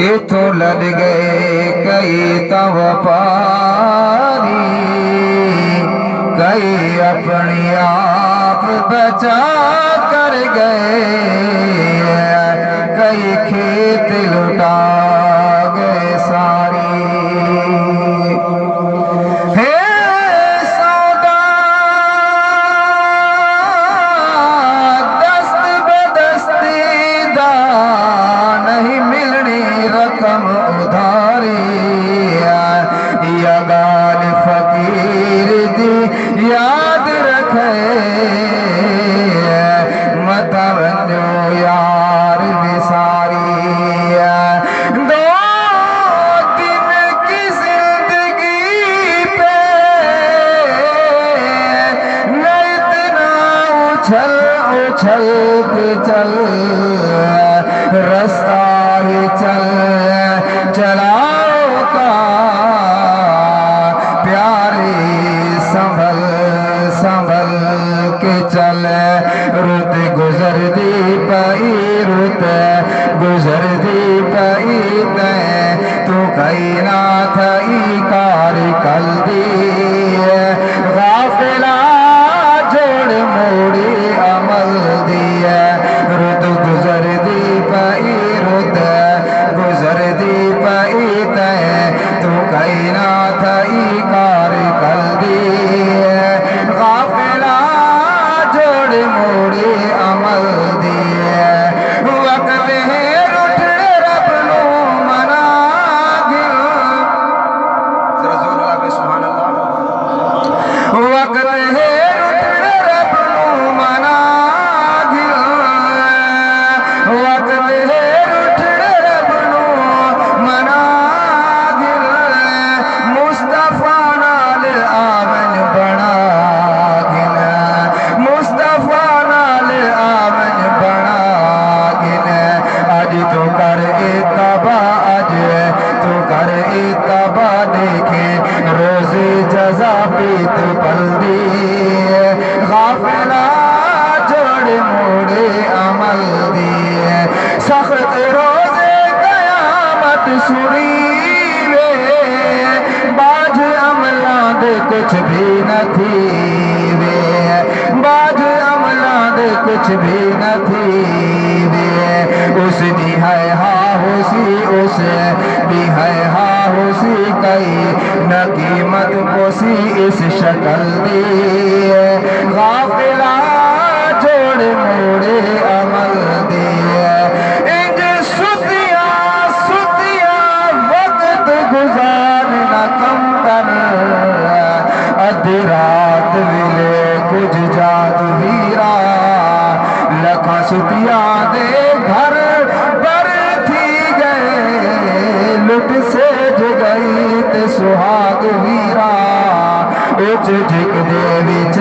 اتوں لد گئے کئی تو پاری، کئی اپنی آپ بچا کر گئے، کئی کھیت لٹا گئے ساری۔ یاد رکھے متوجہ یار وساری، دو دن کی زندگی پہ نہ اتنا اچھل اچھل کے چل، رستہ ہی چلاؤ کا سنبھل کے چل، رت گزر دی پئی رت گزر دی پئی تو کئی نہ تھئی کار کل دی، غافلہ جوڑ موڑی عمل دی، رت گزر دی پئی رت گزر دی پئی تو کئی نہ تھئی کار کل دی، غافلہ جوڑ موڑی عمل دی، وقت ہے رٹھ رب نو منا گل، ذرا زور لگا کے سبحان اللہ، وقت ہے رٹھ رب نو منا گل، وقت ہے رٹھ رب نو منا گل، مصطفیٰ نال آمن بنا گل، مصطفیٰ نال آمن بنا گل، اج تو کر اتباع، اج تو کر اتباع، دیکھے روز جزا پیت پل دی، غافلہ جوڑ موڑے عمل دی، سخت روز قیامت سنی وے، باج عملاں دے کچھ بھی نہ تھی وے، باج عملاں دے کچھ بھی نہ تھی وے، اس دی ہے ہاں ہوسی، اس دی ہے ہاں ہوسی، کئی نہ قیمت پوسی اس شکل دی، غافلہ جوڑ موڑے عمل دی، انج ستیاں ستیاں وقت گزارنا کم کر، ادھی رات ویلے کچھ جاد ویرا، لکھاں ستیاں دے گھر بر تھی گئے، لٹ سیج گئی تے سہاگ ویرا، اچ جھک دے وچ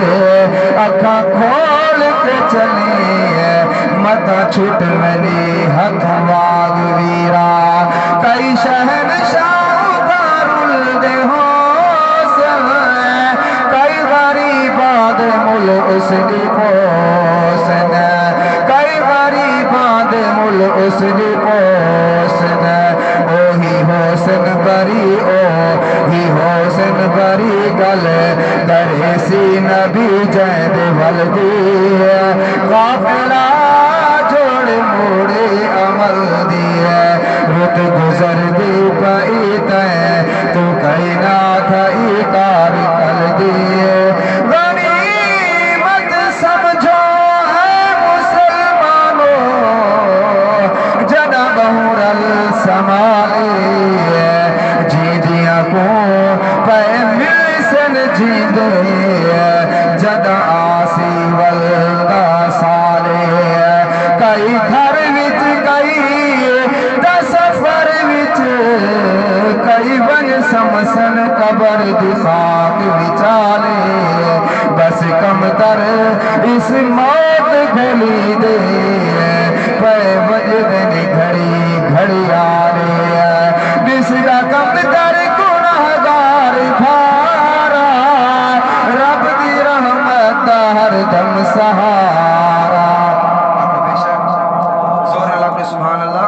اکھاں کھول کے چلے، متھا چھٹ ملی ہتھ واگ ویرا، کئی شہنشاہ دارل دے حوصل، کئی غریباں دے مل اس دی پوسن، کئی غریباں دے مل اس دی پوسن، اوہی حسن بری اوہی حسن بری گل کرے سی نبی جید ولدی، غافلہ جوڑ موڑے عمل دی، رت گزر دی پئی تو کئی نہ تھئی کار کل دی، غنیمت سمجھو ہے مسلمانوں جنا بہر السمائی، جی دیا کو پہ ملسن جی دے جد آسی ولدہ سالے، کئی گھر وچ کئی دا سفر وچ، کئی ون سمسن قبر دی خاک وچالے، بس کم تر اس موت گھلی دے، پہ وجدن گھڑی گھڑی آلے، جس کا کم تر گناہگار بھارا، رب دی رحمت دا ہر دم سہارا، بے شک زور اللہ پہ سبحان اللہ،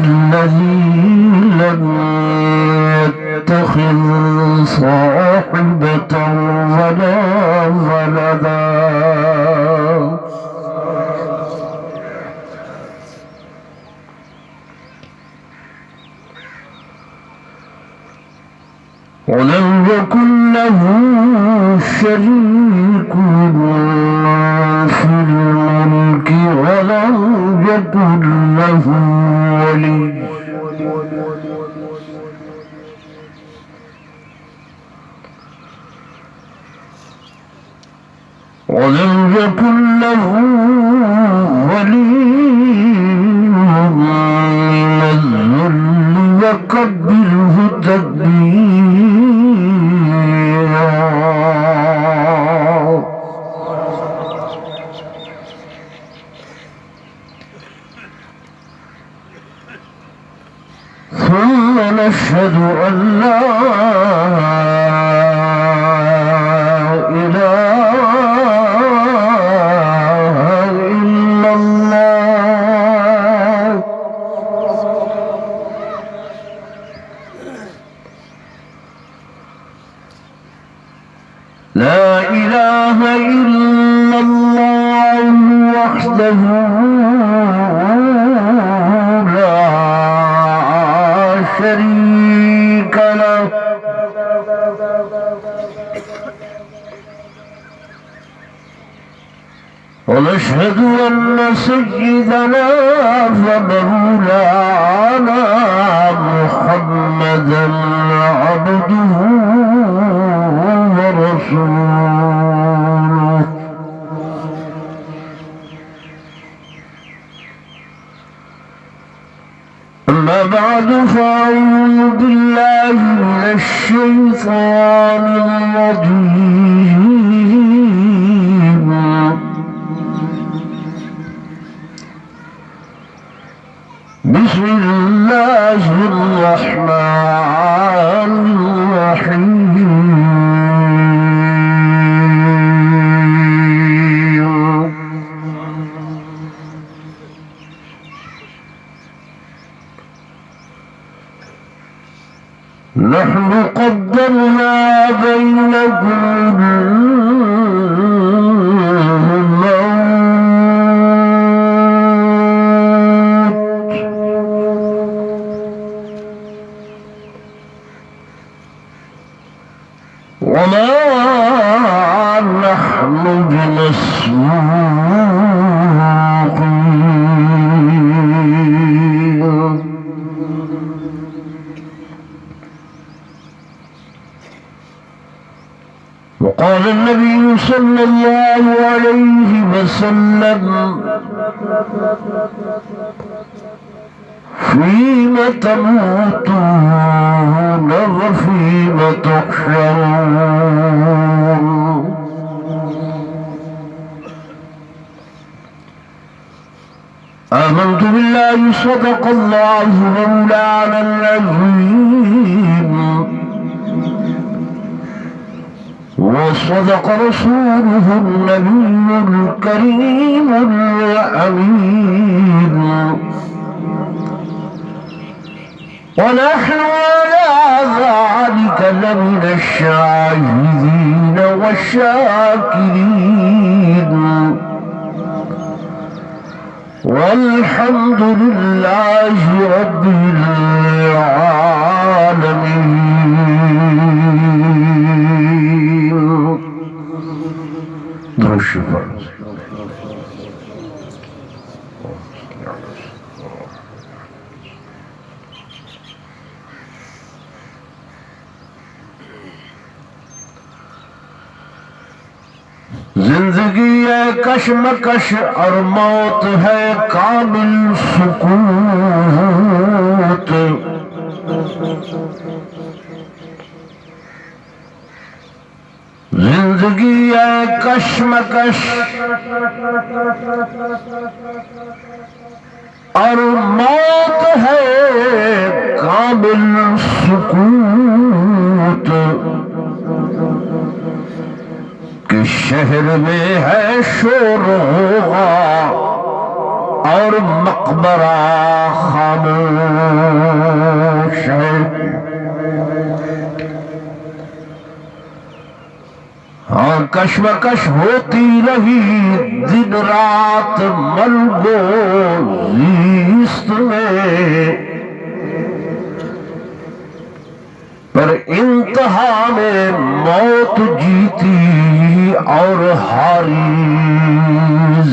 الذي لم يتخذ صاحبة ولا ولدا ولم يكن له شريك في الملك ولم يكن له ولي ولم يكن له ولي من الذل وكبره تكبيرا ثم نشهد أن لا إله إلا الله لا إله إلا الله وحده شريك له ونشهد أن سيدنا ومولانا محمدا عبده ورسوله أما بعد فأعوذ بالله من الشيطان الرجيم بسم الله الرحمن الرحيم نحن قدرنا بينكم وما نحن بمسبوقين. وقال النبي صلى الله عليه وسلم فيم تموتون وفيم تحشرون. آمنت بالله صدق الله مولانا العظيم وصدق رسوله النبي الكريم الأمين ونحن على ذلك لمن الشاهدين والشاكرين والحمد لله رب العالمين. درشفر زندگی ہے کشمکش اور موت ہے کامل سکوت. زندگی ہے کشمکش اور موت ہے کامل سکوت. کہ شہر میں ہے شور غوغا اور مقبرہ خاموش ہے. ہاں کشمکش ہوتی رہی دن رات ملگ و زیست میں پر انتہا میں موت جیتی اور ہاری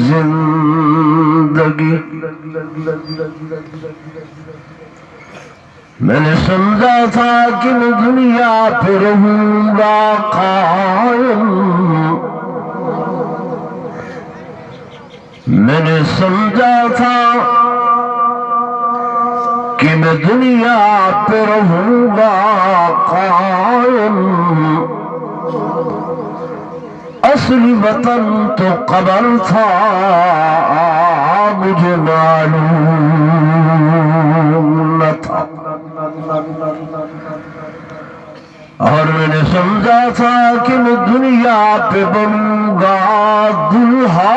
زندگی. میں نے سمجھا تھا کہ میں دنیا پہ رہوں گا قائم. میں نے سمجھا تھا کہ میں دنیا پہ رہوں گا قائم. اصلی وطن تو قبر تھا مجھے معلوم نہ تھا. اور میں نے سمجھا تھا کہ میں دنیا پہ بنوں گا دلہا.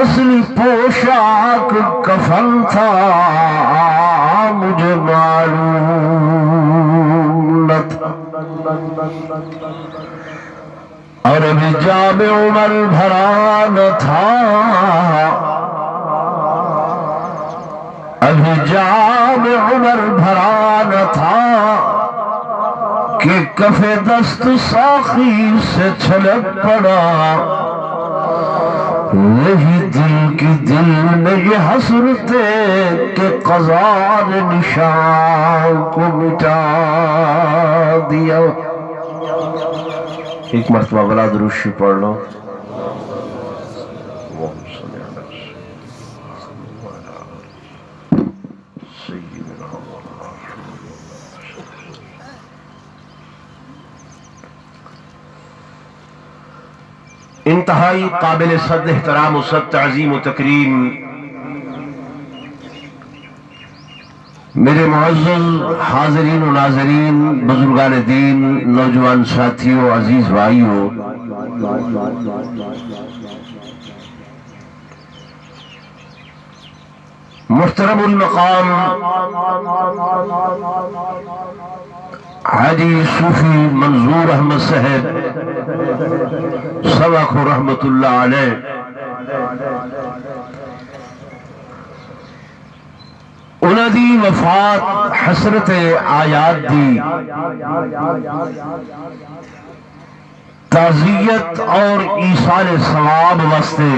اصلی پوشاک کفن تھا مجھے معلوم نہ تھا. اور ابھی جام عمر بھرا نہ تھا. ابھی جام عمر بھرا نہ تھا کہ کف دست ساقی سے چھلک پڑا. یہی دل کی دل میں یہ حسرتیں کہ قضا نے نشان کو مٹا دیا. ایک مرتبہ بلا درود شریف پڑھ لو. انتہائی قابل صد احترام و صد تعظیم و تکریم میرے معزز حاضرین و ناظرین، بزرگان دین، نوجوان ساتھیوں، عزیز بھائیوں، محترم المقام حاجی صوفی منظور احمد صاحب سبق رحمت اللہ علیہ، انہاں دی وفات حسرت آیات دی تعزیت اور ایصال ثواب واسطے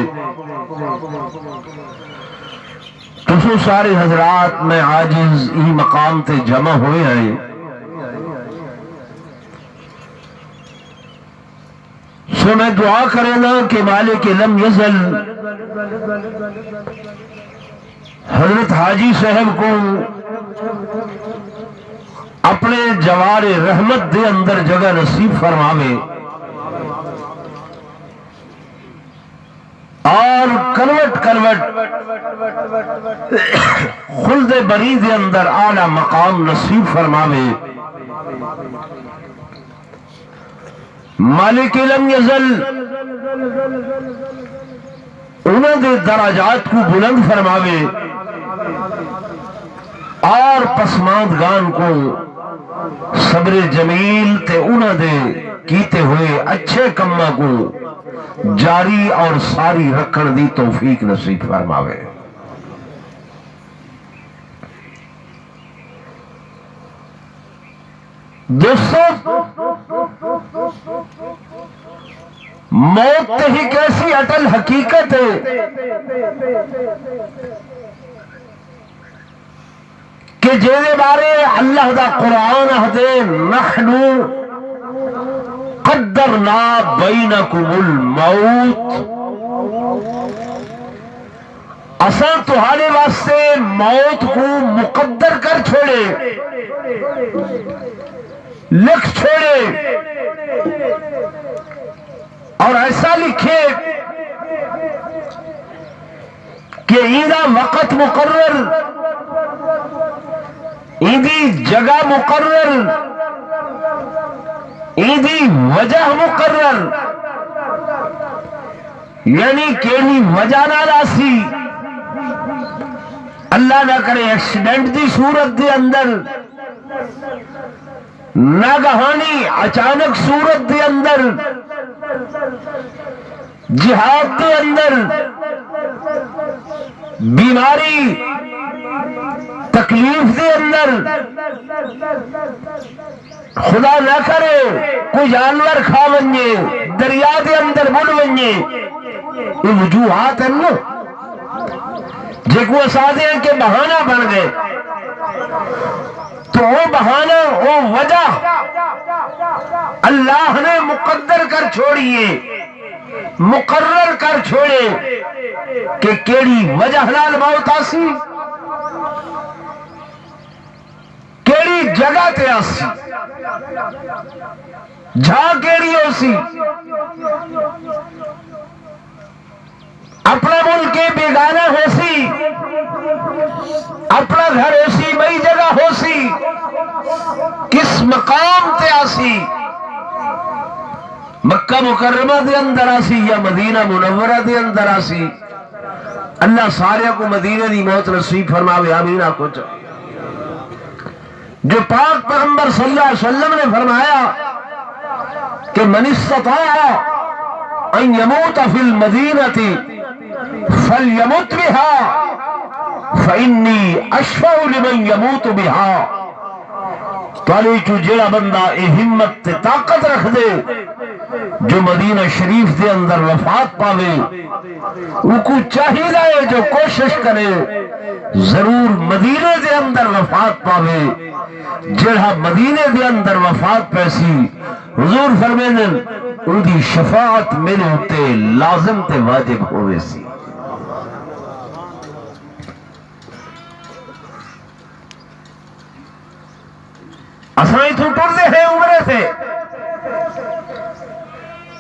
تسو سارے حضرات میں عاجز ای مقام تے جمع ہوئے ہیں. سو میں دعا کرے نا کہ مالک لم یزل حضرت حاجی صاحب کو اپنے جوار رحمت دے اندر جگہ نصیب فرماوے اور کروٹ خلد بری دے اندر اعلی مقام نصیب فرماوے. مالک لم یزل انہوں دے درجات کو بلند فرماوے اور پسماندگان کو صبر جمیل تے انہوں دے کیتے ہوئے اچھے کمہ کو جاری اور ساری رکھن دی توفیق نصیب فرماوے. دوستو موت ہی کیسی اٹل حقیقت ہے کہ جیدے بارے اللہ دا قرآن اہدے نحنو قدرنا بینکم الموت اساں تہاڈے واسطے موت کو مقدر کر چھوڑے لکھ چھوڑے اور ایسا لکھے کہ ایدہ وقت مقرر ایدی جگہ مقرر ایدی وجہ مقرر یعنی کیڑی وجہ نہ راسی اللہ نہ کرے ایکسیڈنٹ دی صورت دے اندر ناگہانی اچانک صورت دے اندر جہاد دے اندر بیماری تکلیف دے اندر خدا نہ کرے کوئی جانور کھا ونجے دریا دے اندر بڑھ ونجے یہ وجوہات ہیں نا جے کو سادے ہیں کہ بہانہ بن گئے تو وہ بہانہ وہ وجہ اللہ نے مقدر کر چھوڑیے مقرر کر چھوڑے کہ کیڑی وجہ نال موت آسی کیڑی جگہ تے آسی جھا کیڑی ہو سی اپنا ملک بیگانہ ہو سی اپنا گھر ہو سی بئی جگہ ہو سی کس مقام تے آسی مکہ مکرمہ دے اندر آسی یا مدینہ منورہ دے اندر آسی اللہ سارے کو مدینہ دی موت نصیب فرماوے آمین. آکو جو پاک پیغمبر صلی اللہ علیہ وسلم نے فرمایا کہ من استطاع ان یموت فی المدینہ فلیمت بها فانی اشفع لمن یموت بها. تالی چو جڑا بندہ اے ہمت تے طاقت رکھ دے جو مدینہ شریف دے اندر وفات پاوے وہ کو چاہیے جائے جو کوشش کرے ضرور مدینہ دے اندر وفات پاوے. جڑا مدینہ دے اندر وفات پیسی حضور فرمیدن ان دی شفاعت میرے ہوتے لازم تے واجب ہوئے سی. اسائی تو ٹر دے ہیں عمرے سے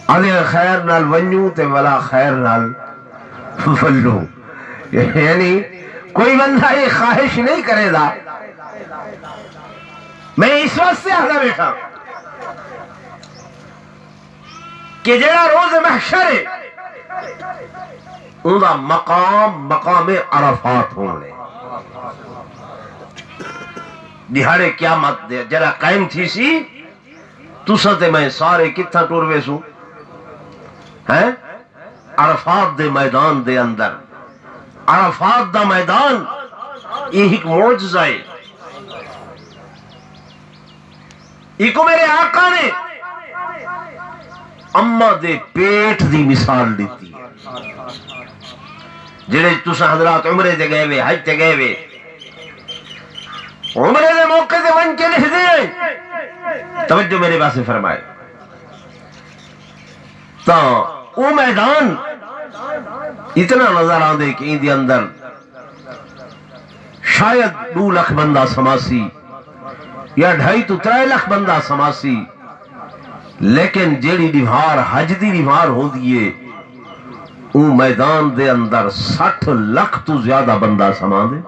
علی خیر نال ونجو تے ولا خیر نال ولو یعنی کوئی بندہ یہ خواہش نہیں کرے دا میں اس وقت سے آگا بیٹھا کہ جڑا روز محشر ہے ان کا مقام عرفات ہونے دہاڑے قیامت دے جڑا قائم تھی سی تساں تے میں سارے کتھا ٹر ویسو ہیں عرفات دے میدان دے اندر. عرفات دا میدان یہ ایک معجزہ ہے. ایک میرے آقا نے اما دے پیٹ دی مثال دیتی ہے. جڑے تساں حضرات عمرے تے گئے وے، حج تے گئے وے، عمرے دے موقع تے ون کے لکھ دیے، توجہ میرے پاس فرمائے. تا او میدان اتنا نظر آندے کہ ان دے اندر شاید 2 لاکھ بندہ سماسی یا 2.5 to 3 لاکھ بندہ سماسی، لیکن جیڑی دیوار حج دی دیوار ہوندی ہے او میدان دے اندر 60 لاکھ تو زیادہ بندہ سما دے.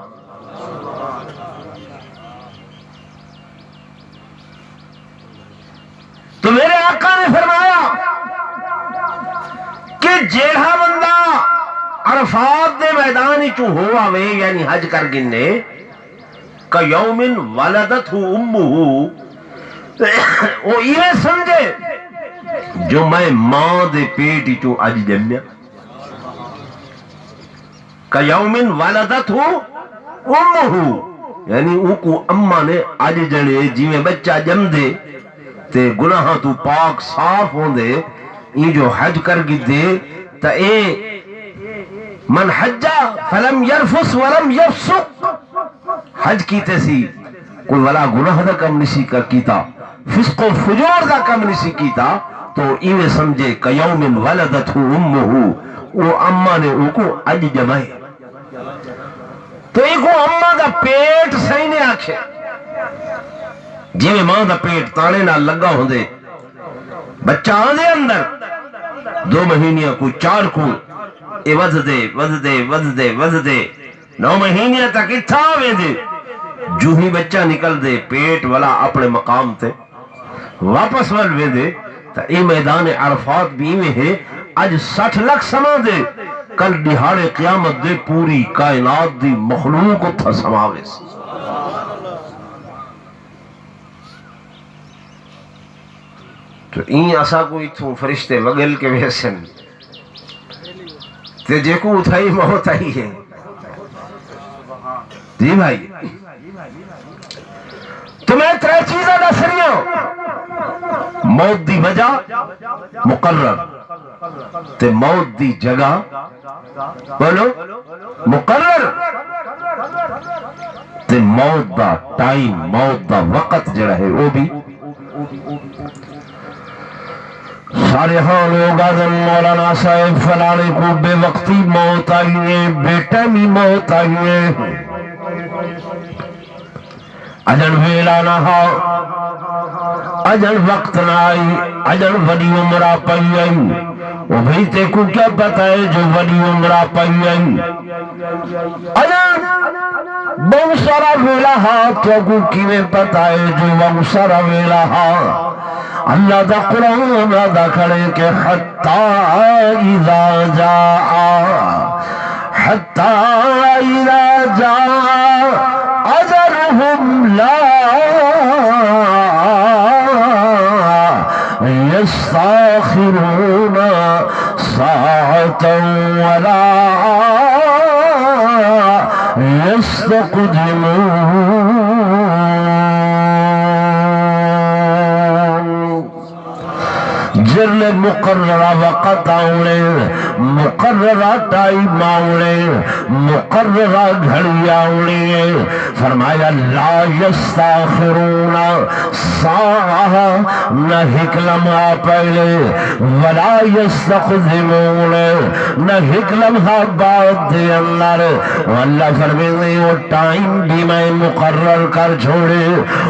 تو میرے آقا نے فرمایا کہ جیڑا بندہ عرفات دے میدان چو ہوا وے، یعنی حج کر گنے، کہ یوم ولدت امہ، وہ یہ سمجھے جو میں ماں دے پیٹ چو اج جمیا. کہ یوم ولدت امہ، یعنی او کو اماں نے اج جنے جی میں بچہ جم دے تے گناہ تو پاک صاف ہوں دے، یہ جو حج کر گی دے تا اے من حجا فلم یرفس ولم یفسق، حج کیتے سی کوئی ولا گناہ دا کم نسی کر کیتا، فسق و فجور دا کم نسی کیتا، تو ایویں سمجھے کہ یوم ولدت امہ، وہ اماں نے ان کو اج جمائے. تو ایک وہ اماں دا پیٹ صحیح نے آکھے جی میں ماں دا پیٹ تانے نہ لگا ہوں دے، بچہ آنے اندر 2 مہینیاں کو 4 کو اے وز دے وز دے وز دے وز دے 9 مہینیاں تک اتھا آوے دے، جو ہی بچہ نکل دے پیٹ والا اپنے مقام تے واپس والوے دے. تا اے میدان عرفات بھی میں ہے اج 60 لاکھ سما دے، کل دہاڑے قیامت دے پوری کائنات دی مخلوق اتھا سماوے سی. تو این اسا کو اتھوں فرشتے وگل کے ویسن تے جے کو اتھائی موت آئی ہے. جی بھائی تو میں 3 چیزیں دس رہی ہوں، موت دی وجہ مقرر تے موت دی جگہ بولو مقرر تے موت دا ٹائم، موت دا وقت جڑا ہے وہ بھی. سارے ہاں لوگ آدم مولانا صاحب فلانے کو بے وقتی موت آئی ہے، بے ٹائمی موت آئی ہے، اجن ویلا نہ ہو، اجن وقت نہ آئی، اجن وڈی عمرہ پئی آئی. وہ بھئی تے کو کیا پتہ ہے جو وڈی عمرہ پئی آئی، اجن بہت سارا ویلا ہا تو کو کیویں پتہ ہے جو بہت سارا ویلا ہا. اللہ دا قرآن ادا کرے کہ حتی اذا جاء، حتی اذا جاء اجلہم لا یستاخرون ساعتا ولا یستقدمون. جرل مقررہ وقت آؤنے، مقررہ ٹائم آؤنے، مقررہ گھڑی آؤنے. فرمایا لا یستاخرون ساعہ، نہ ایک لمحہ پہلے، ولا یستقدمون، نہ ایک لمحہ بعد دے اندر. اللہ فرمائے وہ ٹائم بھی میں مقرر کر چھوڑے،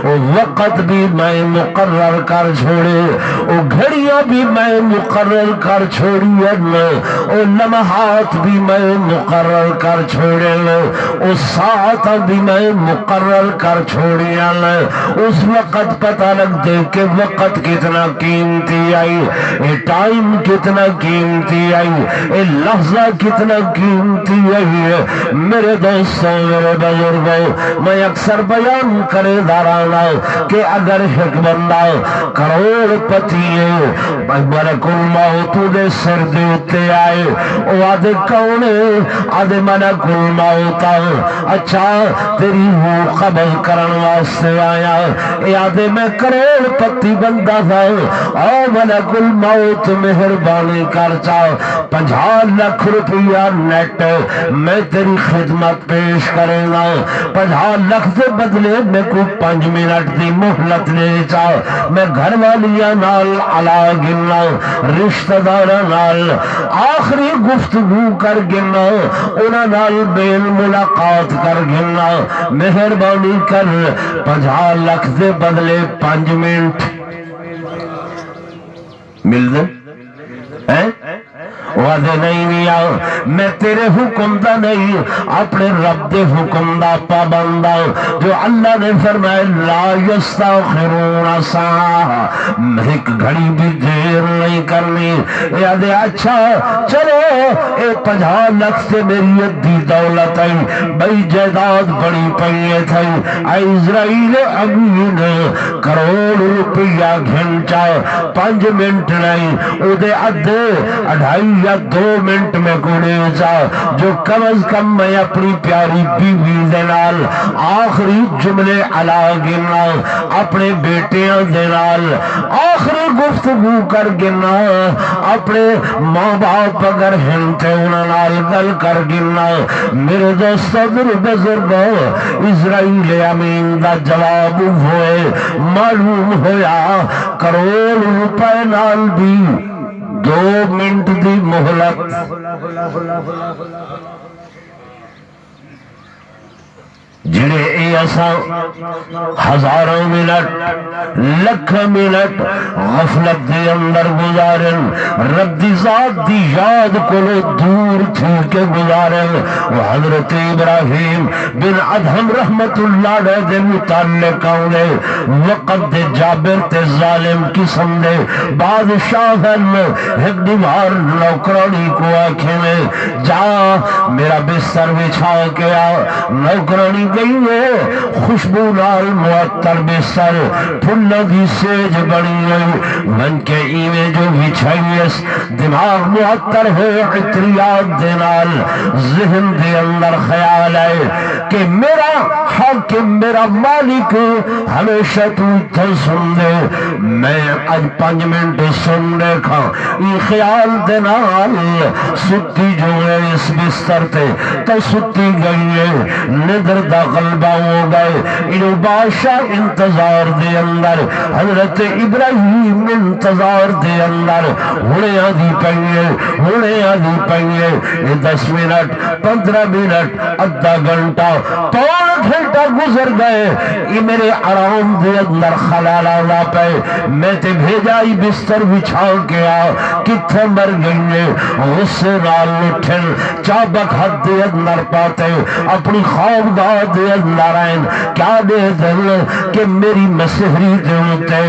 وہ وقت بھی میں مقرر کر چھوڑے، وہ گھڑیاں بھی میں مقرر کر چھوڑی، وہ لمحات بھی میں مقرر کر چھوڑے، وہ ساعت بھی میں مقرر کر چھوڑی، اس وقت وقت پتہ لگتے کہ وقت کتنا قیمتی آئی، یہ ٹائم کتنا قیمتی آئی، یہ لحظہ کتنا قیمتی آئی ہے۔ میرے دوستوں، میرے بزرگوں، میں اکثر بیان کرے دارانا کہ اگر ایک بندہ کروڑ پتی ہے، ملک الموت دے سر دے اتے آئے، وہ آدھے کون ہے؟ آدھے ملک الموت، اچھا تیری روح قبض کرن واسطے آیا، اے آدھے میں کروڑ پتی بندہ تھا، او ملک الموت مہربانی کر چاہ 50 لاکھ روپیہ نیٹ میں تیری خدمت پیش کرے گا، 50 لاکھ دے بدلے میں کو 5 منٹ دی مہلت لے چاہ، میں گھر والیاں نال علا گنا، رشتہ داراں نال آخری گفتگو کر گنا، انہاں نال بیل ملاقات کر گنا، مہربانی کر 50 لاکھ دے بدلے 5 منٹ مل دے وعدے نہیں میا، میں تیرے حکم دا نہیں اپنے رب دے حکم دا پابند ہوں، جو اللہ نے فرمایا لا یستاخرون ساعہ، ایک گھڑی بھی دیر نہیں کرنی۔ یادے اچھا چلو اے 50 لاکھ سے میری ادھی دولت ہے، بھئی جائیداد بڑی پئیے تھئی، اسرائیل امین کروڑ روپیہ گھنچا 5 منٹ نہیں، او دے ادھے 2.5 یا 2 منٹ میں گھڑے جا، جو کم از کم میں اپنی پیاری بیوی دے نال آخری جملے علا گنا، اپنے بیٹیاں دے نال آخری گفتگو کر گنا، اپنے ماں باپ اگر ہنتے انہاں نال گل کر گنا۔ میرے دوستو، میرے بزرگو، اسرائیل امین دا جواب ہوئے، معلوم ہویا کروڑ روپے نال بھی 2 منٹ دی مہلت، جڑے اے اساں ہزاروں منٹ لکھ منٹ غفلت دے اندر گزارن، رب دی ذات دی یاد کولو دور تھی کے گزارن۔ وہ حضرت ابراہیم بن ادہم رحمت اللہ علیہ دے متعلق آنے وقت دے جابر تے ظالم قسم دے بادشاہ ایک دیوار نوکرانی کو آنکھیں میں جا میرا بستر بچھا کے آ، نوکرانی گئی ہے، خوشبو نال معطر بستر پھلوں دی سیج بنی ہوئی من کے ایویں جو بچھائی اس دماغ معطر ہو عطریات دے نال، ذہن دے اندر خیال ہے کہ میرا حاکم میرا مالک ہمیشہ تو سن دے، میں آج 5 منٹ سن دیکھا، یہ خیال دے نال ستی جو ہے اس بستر تے تو ستی گئی ہے، ندر دا غلبہ ہو گئے، انہوں بادشاہ انتظار دے اندر، حضرت ابراہیم انتظار دے اندر، ہونے آدھی پہیے 10 منٹ 15 منٹ آدھا گھنٹہ پونا گھنٹہ گزر گئے، یہ میرے آرام دے اندر خلال آنا پہ، میں تے بھیجائی بستر بچھا کے آ، کتھے مر گئی ہے، غصے نال اٹھن چابک حد دے اندر پاتے، اپنی خوابگاہ دے اندر آئیں، کیا دے دل کہ میری مسحری دے ہوتے،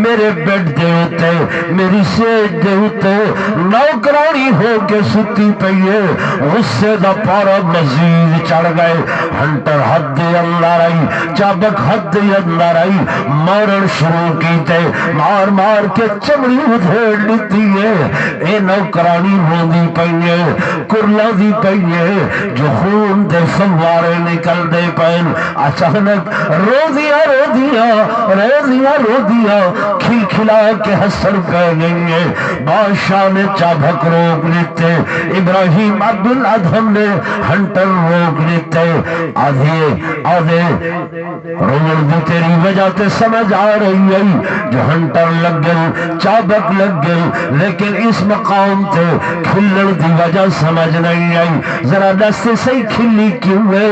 میرے بیڈ دے ہوتے، میری سیج دے ہوتے نوکرانی ہو کے ستی پئیے، غصے دا پارا مزید چڑھ گئے، ہنٹر حد دے اندر آئی، چابک حد دے اندر آئی، مارن شروع کیتے، مار مار کے چمڑی ادھیڑ لیتی ہے، اے نوکرانی ہوندی پئیے، کرلا دی پئیے، جو خون دے فوارے نکل دے پین، اچانک رو دیا کھل کھلا کے ہسن پہ گئی ہے، بادشاہ نے چابک روک لیتے، ابراہیم عبد الادھم نے ہنٹر روک لیتے، آدھے روڑ دی تیری وجہ تے سمجھ آ رہی ہے جو ہنٹر لگ گئے چابک لگ گئے، لیکن اس مقام تے کھلن دی وجہ سمجھ نہیں آئی، ذرا دستے صحیح کھلی کیوں ہے؟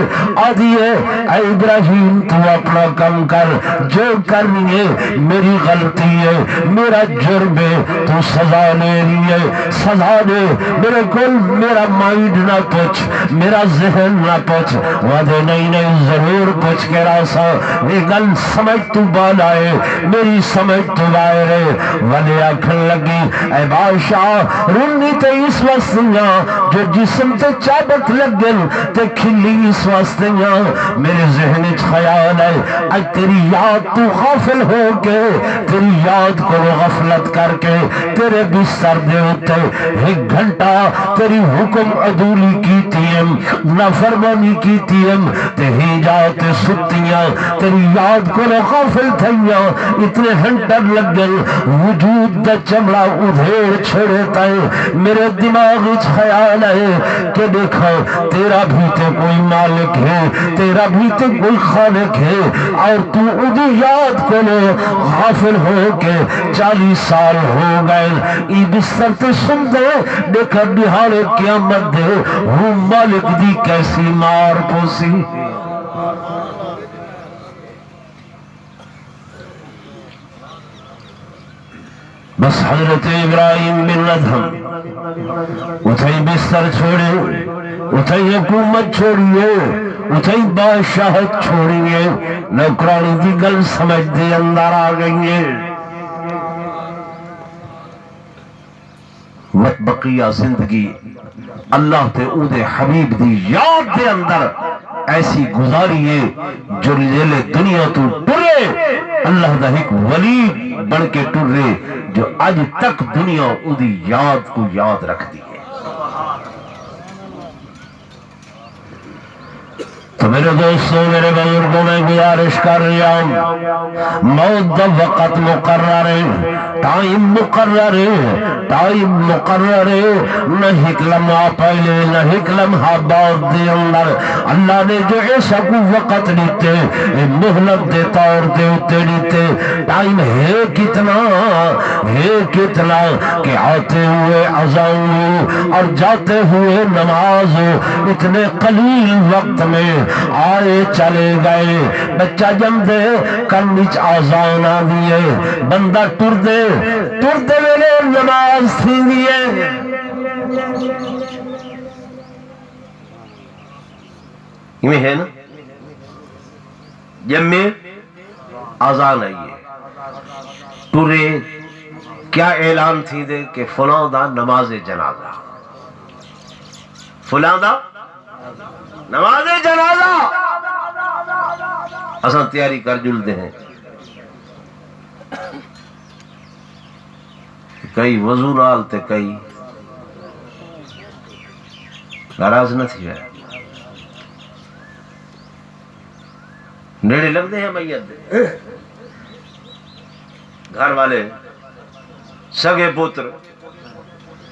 آدھی اے ابراہیم تو اپنا کم کر، جو کرنی ہے میری غلطی ہے، میرا جرم ہے، تو سزا لے رہی ہے، سزا دے، میرے کل میرا مائنڈ نہ پوچھ، میرا ذہن نہ پوچھ، وعدے نہیں ضرور پوچھ کے راسا یہ گل سمجھ تو بالا ہے، میری سمجھ تو باہر ہے۔ ولی آکھن لگی اے بادشاہ رونی تے اس واسطیاں جو جسم تے چابک لگن تے کھلی اس واسطیاں، میرے ذہن وچ خیال ہے اج تیری یاد تو غافل ہو کے، تیری یاد کو غفلت کر کے تیرے بستر دے اتے ایک گھنٹہ تیری حکم عدولی کیتیم، نافرمانی کیتیم، تے ہی جاتے ستیاں تیری یاد کو غافل تھیاں، اتنے گھنٹر لگن وجود دا چمڑا ادھیڑ چھڑے تائیں، میرے دماغ وچ خیال ہے کہ دیکھا تیرا بھی تے کوئی مالک ہے، تیرا بھی تے کوئی خالق ہے، اور تو ادھی یاد کو غافل ہو کے 40 سال ہو گئے، ای بستر تے سن دے دیکھا بہارے قیامت دے وہ مالک دی کیسی مار پوسی۔ بس حضرت ابراہیم بن ادھم اتھائی بستر چھوڑے، اتھائی حکومت چھوڑیے، اتھائی بادشاہت چھوڑیے، نوکرانی دی گل سمجھ دے اندر آ گئیے۔ بقیہ زندگی اللہ تے او دے حبیب دی یاد دے اندر ایسی گزاری ہے جو لیلے دنیا تو ٹرے، اللہ دا ایک ولی بن کے ٹرے جو آج تک دنیا او دی یاد کو یاد رکھ دی ہے۔ تو میرے دوستوں میرے بزرگوں میں گزارش کر رہا ہوں، موت دا وقت مقرر ہے، ٹائم مقرر ہے، ٹائم مقرر ہے، نہ ایک لمحہ پہلے نہ ایک لمحہ بعد دے اندر اللہ نے جو ایسا کو وقت دیتے مہلت دے طور دے اتے دیتے، ٹائم ہے کتنا کہ آتے ہوئے اذان اور جاتے ہوئے نماز اتنے قلیل وقت میں آئے چلے گئے۔ بچہ جم دے کنچ آزان آ دیئے، بندہ ٹر دے ویلے نماز تھی دیئے۔ یہ ہے نا جم میں آزان آئیے ٹرے کیا اعلان تھی دے کہ فلاں دا نماز جنازہ، فلاں دا نماز جنازہ، اساں تیاری کر جلدے ہیں، کئی وضو نال تے کئی ناراض نہ تھی ہے، نیڑے لگ دے ہیں میت دے گھر والے سگے پتر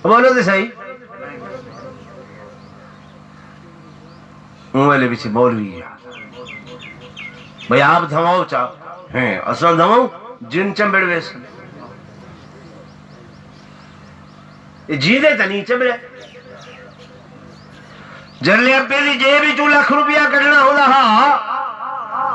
بولو دے صحیح مویلے بھی مولوی بھئی آپ دھماؤ چاہ ہیں اصلا دھماؤ جن چمبڑ ویسے جیدے تا نہیں چمبڑے جرلے اب پیلی جے بھی 2 لاکھ روپیہ کرنا ہو رہا